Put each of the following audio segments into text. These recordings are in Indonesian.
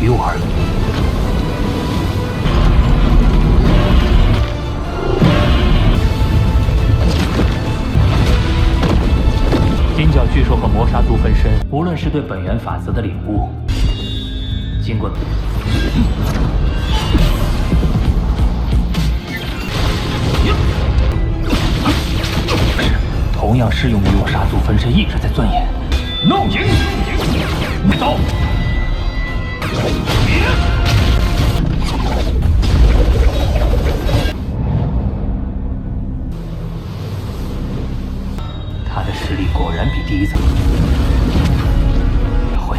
于我而已。金角巨兽和魔杀族分身，无论是对本源法则的领悟，经过同样适用于我杀族分身一直在钻研。怒影，走！他的实力果然比第一层会。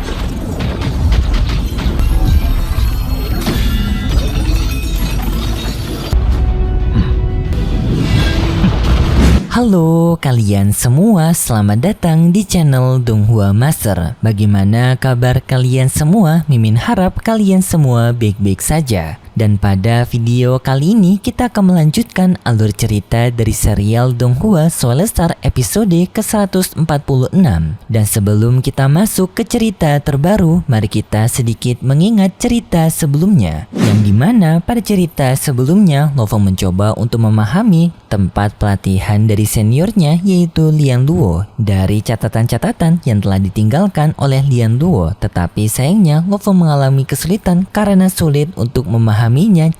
Halo kalian semua, selamat datang di channel Donghua Master. Bagaimana kabar kalian semua? Mimin harap kalian semua baik-baik saja. Dan pada video kali ini kita akan melanjutkan alur cerita dari serial Donghua Soulstar episode ke-146. Dan sebelum kita masuk ke cerita terbaru, mari kita sedikit mengingat cerita sebelumnya. Yang dimana pada cerita sebelumnya Lofeng mencoba untuk memahami tempat pelatihan dari seniornya yaitu Lian Luo dari catatan-catatan yang telah ditinggalkan oleh Lian Luo. Tetapi sayangnya Lofeng mengalami kesulitan karena sulit untuk memahaminya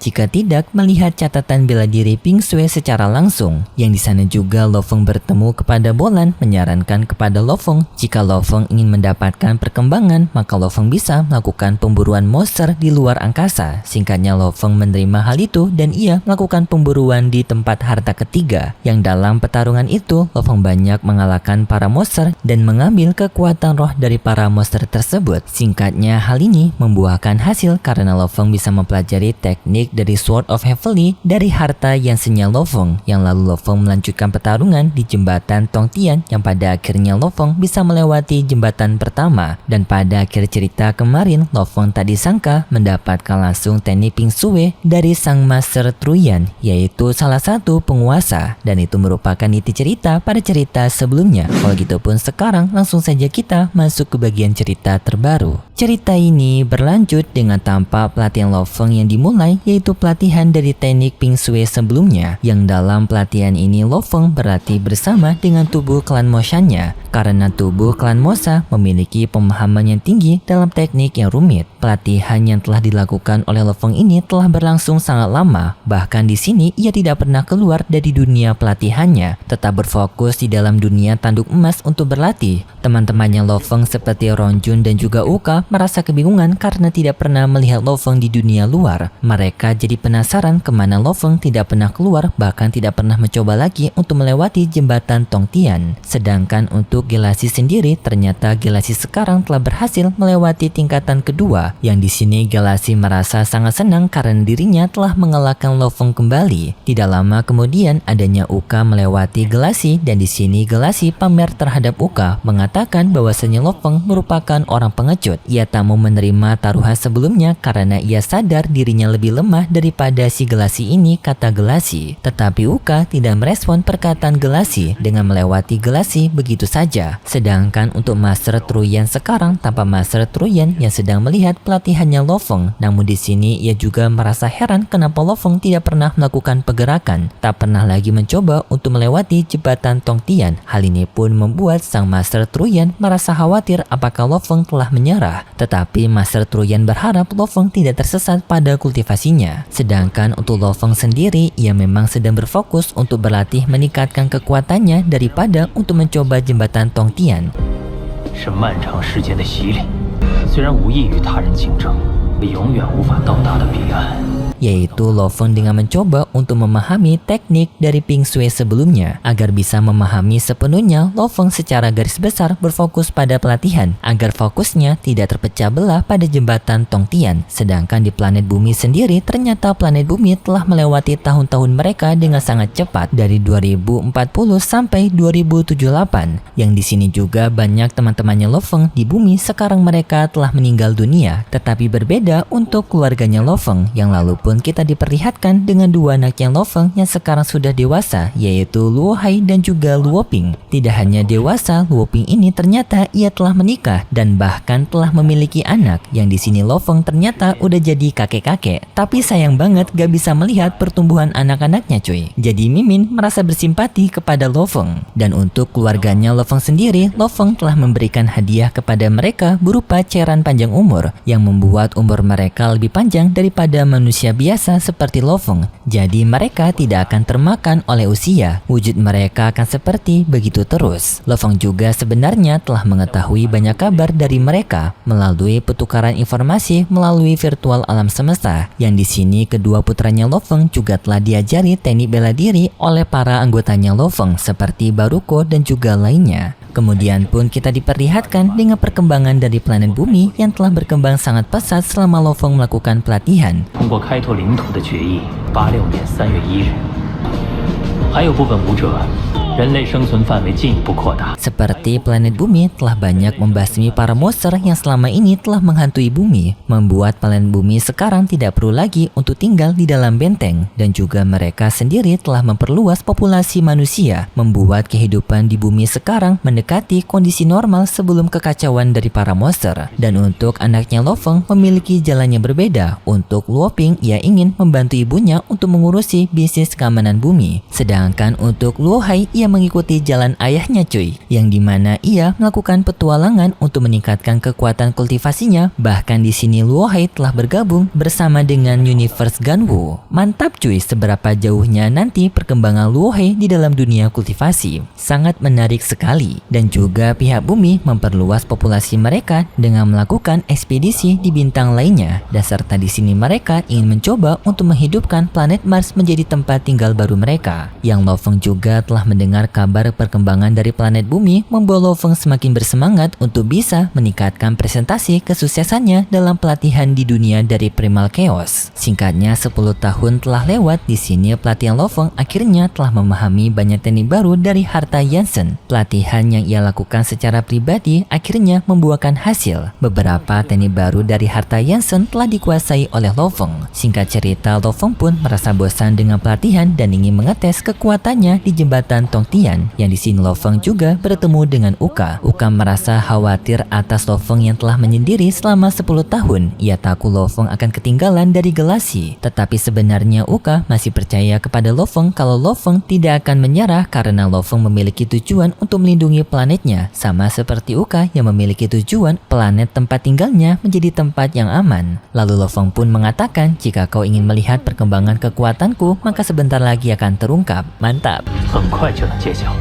jika tidak melihat catatan bela diri Ping Sui secara langsung. Yang di sana juga Lofeng bertemu kepada Bolan menyarankan kepada Lofeng jika Lofeng ingin mendapatkan perkembangan maka Lofeng bisa melakukan pemburuan monster di luar angkasa. Singkatnya Lofeng menerima hal itu dan ia melakukan pemburuan di tempat harta ketiga, yang dalam pertarungan itu Lofeng banyak mengalahkan para monster dan mengambil kekuatan roh dari para monster tersebut. Singkatnya hal ini membuahkan hasil karena Lofeng bisa mempelajari teknik dari Sword of Heavenly dari harta yang senyal Lofeng, yang lalu Lofeng melanjutkan pertarungan di jembatan Tongtian yang pada akhirnya Lofeng bisa melewati jembatan pertama. Dan pada akhir cerita kemarin Lofeng tak disangka mendapatkan langsung teknik Ping Sui dari sang Master Truyan, yaitu salah satu penguasa, dan itu merupakan inti cerita pada cerita sebelumnya. Kalau gitu pun sekarang langsung saja kita masuk ke bagian cerita terbaru. Cerita ini berlanjut dengan tampak pelatihan Lofeng yang dimulai, yaitu pelatihan dari teknik Ping Sui sebelumnya, yang dalam pelatihan ini Lofeng berlatih bersama dengan tubuh klan Moshannya karena tubuh klan Mosa memiliki pemahaman yang tinggi dalam teknik yang rumit. Pelatihan yang telah dilakukan oleh Lofeng ini telah berlangsung sangat lama, bahkan di sini ia tidak pernah keluar dari dunia pelatihannya, tetap berfokus di dalam dunia tanduk emas untuk berlatih. Teman-temannya Lofeng seperti Rongjun dan juga Uka merasa kebingungan karena tidak pernah melihat Lofeng di dunia luar. Mereka jadi penasaran kemana Lofeng tidak pernah keluar, bahkan tidak pernah mencoba lagi untuk melewati jembatan Tongtian. Sedangkan untuk Galaxy sendiri, ternyata Galaxy sekarang telah berhasil melewati tingkatan kedua, yang di sini Galaxy merasa sangat senang karena dirinya telah mengalahkan Lofeng kembali. Tidak lama kemudian adanya Uka melewati Galaxy, dan di sini Galaxy pamer terhadap Uka, mengatakan bahwasanya Lofeng merupakan orang pengecut. Ia tak mau menerima taruhan sebelumnya karena ia sadar dirinya lebih lemah daripada si Galaxy ini, kata Galaxy. Tetapi Uka tidak merespon perkataan Galaxy dengan melewati Galaxy begitu saja. Sedangkan untuk Master Truyan sekarang tanpa Master Truyan yang sedang melihat pelatihannya Lofeng. Namun di sini ia juga merasa heran kenapa Lofeng tidak pernah melakukan pergerakan, tak pernah lagi mencoba untuk melewati jembatan Tongtian. Hal ini pun membuat sang Master Truyan merasa khawatir apakah Lofeng telah menyerah. Tetapi Master Truyan berharap Lofeng tidak tersesat pada kultivasinya. Sedangkan untuk Lofeng sendiri, ia memang sedang berfokus untuk berlatih meningkatkan kekuatannya daripada untuk mencoba jembatan Tongtian. 是漫长时间的洗礼，虽然无异于他人竞争，永远无法到达的彼岸。 Yaitu Lofeng dengan mencoba untuk memahami teknik dari Ping Sui sebelumnya. Agar bisa memahami sepenuhnya, Lofeng secara garis besar berfokus pada pelatihan agar fokusnya tidak terpecah belah pada jembatan Tongtian. Sedangkan di planet bumi sendiri, ternyata planet bumi telah melewati tahun-tahun mereka dengan sangat cepat dari 2040 sampai 2078. Yang di sini juga banyak teman-temannya Lofeng di bumi sekarang mereka telah meninggal dunia. Tetapi berbeda untuk keluarganya Lofeng yang lalu pun pun kita diperlihatkan dengan dua anaknya Lo Feng yang sekarang sudah dewasa, yaitu Luo Hai dan juga Luo Ping. Tidak hanya dewasa, Luo Ping ini ternyata ia telah menikah dan bahkan telah memiliki anak, yang di sini Lo Feng ternyata udah jadi kakek-kakek. Tapi sayang banget gak bisa melihat pertumbuhan anak-anaknya cuy. Jadi Mimin merasa bersimpati kepada Lo Feng. Dan untuk keluarganya Lo Feng sendiri, Lo Feng telah memberikan hadiah kepada mereka berupa cairan panjang umur yang membuat umur mereka lebih panjang daripada manusia biasa seperti Lo Feng. Jadi mereka tidak akan termakan oleh usia. Wujud mereka akan seperti begitu terus. Lo Feng juga sebenarnya telah mengetahui banyak kabar dari mereka melalui pertukaran informasi melalui virtual alam semesta. Yang di sini kedua putranya Lo Feng juga telah diajari teknik bela diri oleh para anggotanya Lo Feng seperti Baruko dan juga lainnya. Kemudian pun kita diperlihatkan dengan perkembangan dari planet bumi yang telah berkembang sangat pesat selama Lo Feng melakukan pelatihan. 通过开拓领土的决议，86年3月1日，还有部分武者，人类生存范围进一步扩大。 Seperti planet bumi telah banyak membasmi para monster yang selama ini telah menghantui bumi, membuat planet bumi sekarang tidak perlu lagi untuk tinggal di dalam benteng, dan juga mereka sendiri telah memperluas populasi manusia, membuat kehidupan di bumi sekarang mendekati kondisi normal sebelum kekacauan dari para monster. Dan untuk anaknya Lo Feng memiliki jalannya berbeda. Untuk Luo Ping, ia ingin membantu ibunya untuk mengurusi bisnis keamanan bumi, sedangkan untuk Luo Hai ia mengikuti jalan ayahnya cuy, yang dimana ia melakukan petualangan untuk meningkatkan kekuatan kultivasinya. Bahkan di sini Luo Hai telah bergabung bersama dengan Universe Ganwu. Mantap cuy, seberapa jauhnya nanti perkembangan Luo Hai di dalam dunia kultivasi. Sangat menarik sekali. Dan juga pihak bumi memperluas populasi mereka dengan melakukan ekspedisi di bintang lainnya. Dan serta di sini mereka ingin mencoba untuk menghidupkan planet Mars menjadi tempat tinggal baru mereka. Yang Lo Feng juga telah mendengar kabar perkembangan dari planet bumi, membuat Lo Feng semakin bersemangat untuk bisa meningkatkan presentasi kesuksesannya dalam pelatihan di dunia dari Primal Chaos. Singkatnya 10 tahun telah lewat. Di sini pelatihan Lo Feng akhirnya telah memahami banyak teknik baru dari harta Yansen. Pelatihan yang ia lakukan secara pribadi akhirnya membuahkan hasil. Beberapa teknik baru dari harta Yansen telah dikuasai oleh Lo Feng. Singkat cerita, Lo Feng pun merasa bosan dengan pelatihan dan ingin mengetes kekuatannya di jembatan Tongtian. Yang di sini Lo Feng juga bertemu dengan Uka. Uka merasa khawatir atas Lo Feng yang telah menyendiri selama 10 tahun. Ia takut Lo Feng akan ketinggalan dari Galaksi. Tetapi sebenarnya Uka masih percaya kepada Lo Feng kalau Lo Feng tidak akan menyerah karena Lo Feng memiliki tujuan untuk melindungi planetnya. Sama seperti Uka yang memiliki tujuan planet tempat tinggalnya menjadi tempat yang aman. Lalu Lo Feng pun mengatakan, jika kau ingin melihat perkembangan kekuatanku, maka sebentar lagi akan terungkap. Mantap. 很快就能揭晓。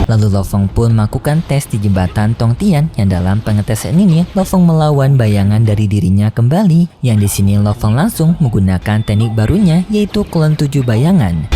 Lalu Lo Feng pun melakukan tes di jembatan Tongtian, yang dalam pengetesan ini Lo Feng melawan bayangan dari dirinya kembali. Yang di sini Lo Feng langsung menggunakan teknik barunya, yaitu klon 7 bayangan.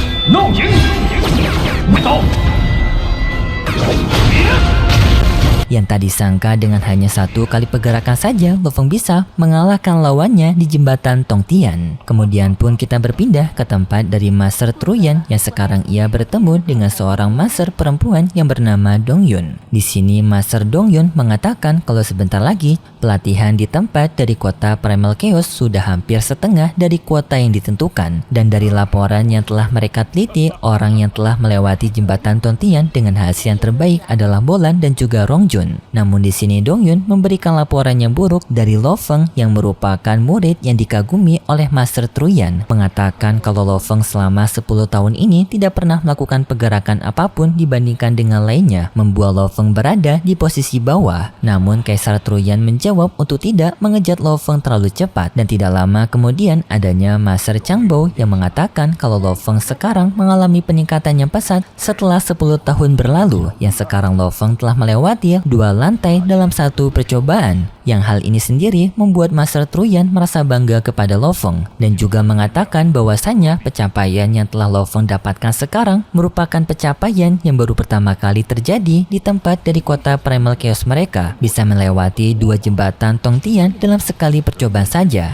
Yang tak disangka dengan hanya satu kali pergerakan saja, Lo Feng bisa mengalahkan lawannya di jembatan Tongtian. Kemudian pun kita berpindah ke tempat dari Master Truyan, yang sekarang ia bertemu dengan seorang master perempuan yang bernama Dongyun. Di sini Master Dongyun mengatakan kalau sebentar lagi pelatihan di tempat dari kota Primal Chaos sudah hampir setengah dari kuota yang ditentukan. Dan dari laporan yang telah mereka teliti, orang yang telah melewati jembatan Tongtian dengan hasil yang terbaik adalah Bolan dan juga Rongjun. Namun di sini Dongyun memberikan laporan yang buruk dari Lo Feng yang merupakan murid yang dikagumi oleh Master Truyan, mengatakan kalau Lo Feng selama 10 tahun ini tidak pernah melakukan pergerakan apapun dibandingkan dengan lainnya, membuat Lo Feng berada di posisi bawah. Namun Kaisar Truyan menjawab untuk tidak mengejar Lo Feng terlalu cepat, dan tidak lama kemudian adanya Master Changbao yang mengatakan kalau Lo Feng sekarang mengalami peningkatan yang pesat setelah 10 tahun berlalu, yang sekarang Lo Feng telah melewati 2 lantai dalam satu percobaan. Yang hal ini sendiri membuat Master Truyan merasa bangga kepada Lo Feng, dan juga mengatakan bahwasanya pencapaian yang telah Lo Feng dapatkan sekarang merupakan pencapaian yang baru pertama kali terjadi di tempat dari kota Primal Chaos mereka, bisa melewati 2 jembatan Tongtian dalam sekali percobaan saja.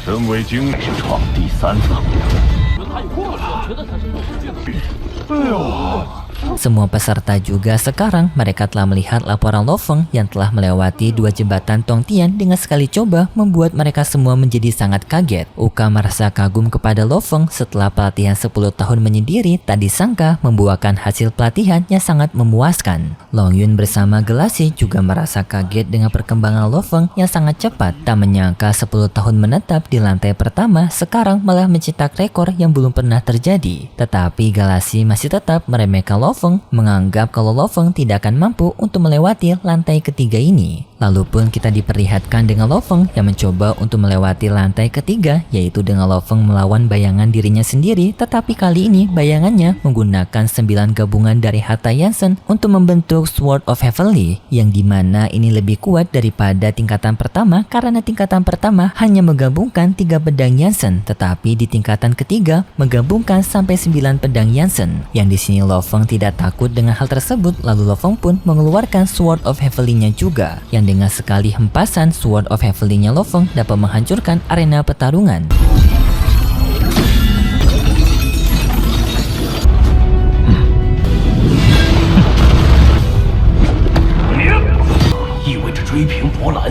身为京师创第3层。哎呦， Semua peserta juga sekarang mereka telah melihat laporan Lo Feng yang telah melewati 2 jembatan Tongtian dengan sekali coba membuat mereka semua menjadi sangat kaget. Uka merasa kagum kepada Lo Feng setelah pelatihan 10 tahun menyendiri tak disangka membuahkan hasil pelatihan yang sangat memuaskan. Long Yun bersama Gelasi juga merasa kaget dengan perkembangan Lo Feng yang sangat cepat. Tak menyangka 10 tahun menetap di lantai pertama sekarang malah mencetak rekor yang belum pernah terjadi. Tetapi Gelasi masih tetap meremehkan Lo Feng, menganggap kalau Lo Feng tidak akan mampu untuk melewati lantai ketiga ini. Lalu pun kita diperlihatkan dengan Lo Feng yang mencoba untuk melewati lantai ketiga, yaitu dengan Lo Feng melawan bayangan dirinya sendiri, tetapi kali ini bayangannya menggunakan 9 gabungan dari Hatha Yansen untuk membentuk Sword of Heavenly, yang dimana ini lebih kuat daripada tingkatan pertama karena tingkatan pertama hanya menggabungkan 3 pedang Yansen, tetapi di tingkatan ketiga menggabungkan sampai 9 pedang Yansen. Yang di sini Lo Feng tidak takut dengan hal tersebut, lalu Lo Feng pun mengeluarkan Sword of Heavenly-nya juga, yang dengan sekali hempasan Sword of Heavenly-nya Lo Feng dapat menghancurkan arena pertarungan.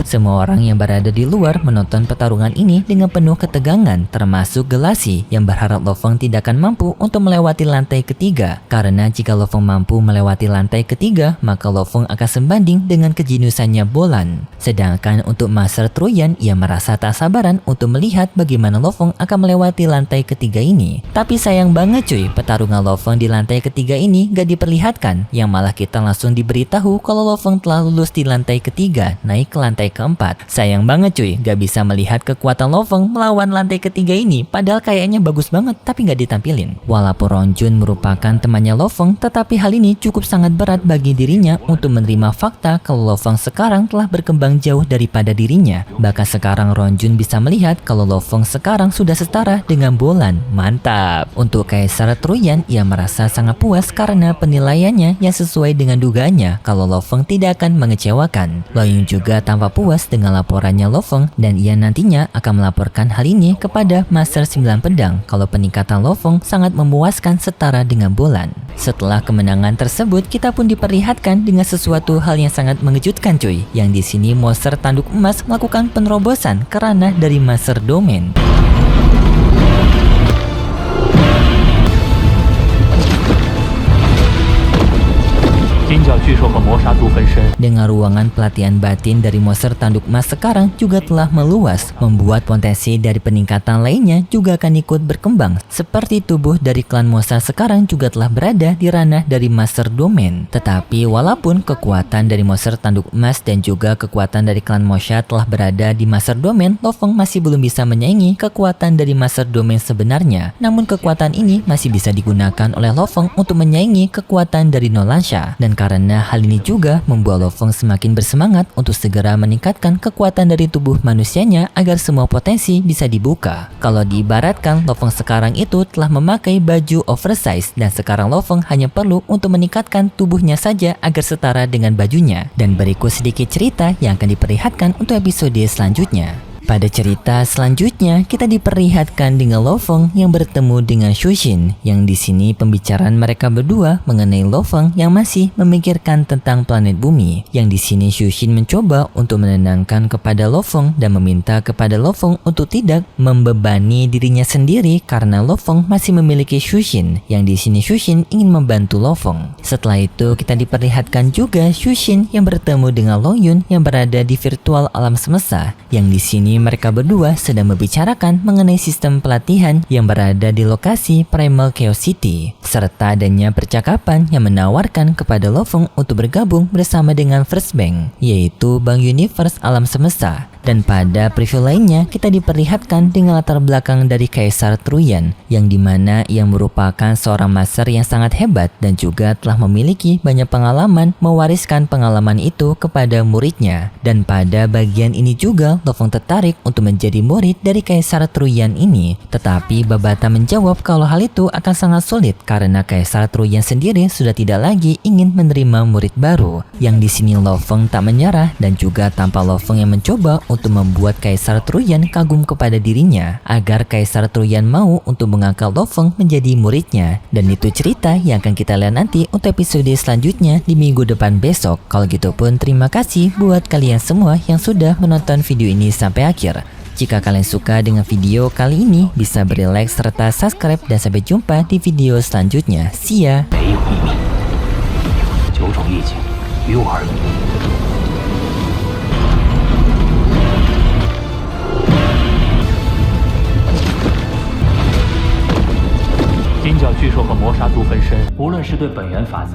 Semua orang yang berada di luar menonton pertarungan ini dengan penuh ketegangan, termasuk Gelasi yang berharap Lo Feng tidak akan mampu untuk melewati lantai ketiga. Karena jika Lo Feng mampu melewati lantai ketiga, maka Lo Feng akan sebanding dengan kejeniusannya Bolan. Sedangkan untuk Master Truyan, ia merasa tak sabaran untuk melihat bagaimana Lo Feng akan melewati lantai ketiga ini. Tapi sayang banget cuy, pertarungan Lo Feng di lantai ketiga ini gak diperlihatkan, yang malah kita langsung diberitahu kalau Lo Feng telah lulus di lantai ketiga, naik ke lantai keempat. Sayang banget cuy, gak bisa melihat kekuatan Lo Feng melawan lantai ketiga ini, padahal kayaknya bagus banget tapi gak ditampilin. Walaupun Ron Jun merupakan temannya Lo Feng, tetapi hal ini cukup sangat berat bagi dirinya untuk menerima fakta kalau Lo Feng sekarang telah berkembang jauh daripada dirinya. Bahkan sekarang Ron Jun bisa melihat kalau Lo Feng sekarang sudah setara dengan Bolan. Mantap. Untuk Kaisar Truyan, ia merasa sangat puas karena penilaiannya yang sesuai dengan dugaannya kalau Lo Feng tidak akan mengecewakan. Lo Yun juga tampak puas dengan laporannya Lo Feng, dan ia nantinya akan melaporkan hal ini kepada Master 9 Pedang kalau peningkatan Lo Feng sangat memuaskan setara dengan Bolan. Setelah kemenangan tersebut, kita pun diperlihatkan dengan sesuatu hal yang sangat mengejutkan cuy, yang di sini monster tanduk emas melakukan penerobosan ke ranah dari Master Domain. Dengan ruangan pelatihan batin dari monster tanduk emas sekarang juga telah meluas, membuat potensi dari peningkatan lainnya juga akan ikut berkembang. Seperti tubuh dari klan monster sekarang juga telah berada di ranah dari Master Domain. Tetapi walaupun kekuatan dari monster tanduk emas dan juga kekuatan dari klan Mosha telah berada di Master Domain, Lo Feng masih belum bisa menyaingi kekuatan dari Master Domain sebenarnya. Namun kekuatan ini masih bisa digunakan oleh Lo Feng untuk menyaingi kekuatan dari Nolansha. Dan karena hal ini juga membuat Lo Feng semakin bersemangat untuk segera meningkatkan kekuatan dari tubuh manusianya agar semua potensi bisa dibuka. Kalau diibaratkan, Lo Feng sekarang itu telah memakai baju oversize, dan sekarang Lo Feng hanya perlu untuk meningkatkan tubuhnya saja agar setara dengan bajunya. Dan berikut sedikit cerita yang akan diperlihatkan untuk episode selanjutnya. Pada cerita selanjutnya, kita diperlihatkan dengan Lo Feng yang bertemu dengan Shushin, yang di sini pembicaraan mereka berdua mengenai Lo Feng yang masih memikirkan tentang planet bumi. Yang di sini Shushin mencoba untuk menenangkan kepada Lo Feng dan meminta kepada Lo Feng untuk tidak membebani dirinya sendiri karena Lo Feng masih memiliki Shushin. Yang di sini Shushin ingin membantu Lo Feng. Setelah itu kita diperlihatkan juga Shushin yang bertemu dengan Long Yun yang berada di virtual alam semesta. Yang di sini mereka berdua sedang membicarakan mengenai sistem pelatihan yang berada di lokasi Primal Chaos City, serta adanya percakapan yang menawarkan kepada Lo Feng untuk bergabung bersama dengan First Bank, yaitu Bank Universe Alam Semesta. Dan pada preview lainnya, kita diperlihatkan dengan latar belakang dari Kaisar Truyan, yang dimana ia merupakan seorang master yang sangat hebat dan juga telah memiliki banyak pengalaman mewariskan pengalaman itu kepada muridnya. Dan pada bagian ini juga, Lo Feng tertarik untuk menjadi murid dari Kaisar Truyan ini. Tetapi Babata menjawab kalau hal itu akan sangat sulit karena Kaisar Truyan sendiri sudah tidak lagi ingin menerima murid baru. Yang di sini Lo Feng tak menyerah dan juga tanpa Lo Feng yang mencoba untuk membuat Kaisar Truyan kagum kepada dirinya agar Kaisar Truyan mau untuk mengangkat Lo Feng menjadi muridnya. Dan itu cerita yang akan kita lihat nanti untuk episode selanjutnya di minggu depan besok. Kalau gitu pun terima kasih buat kalian semua yang sudah menonton video ini sampai akhir. Jika kalian suka dengan video kali ini, bisa beri like serta subscribe dan sampai jumpa di video selanjutnya. See ya! 没有秘密，9种意境于我而言。金角巨兽和魔杀族分身，无论是对本源法则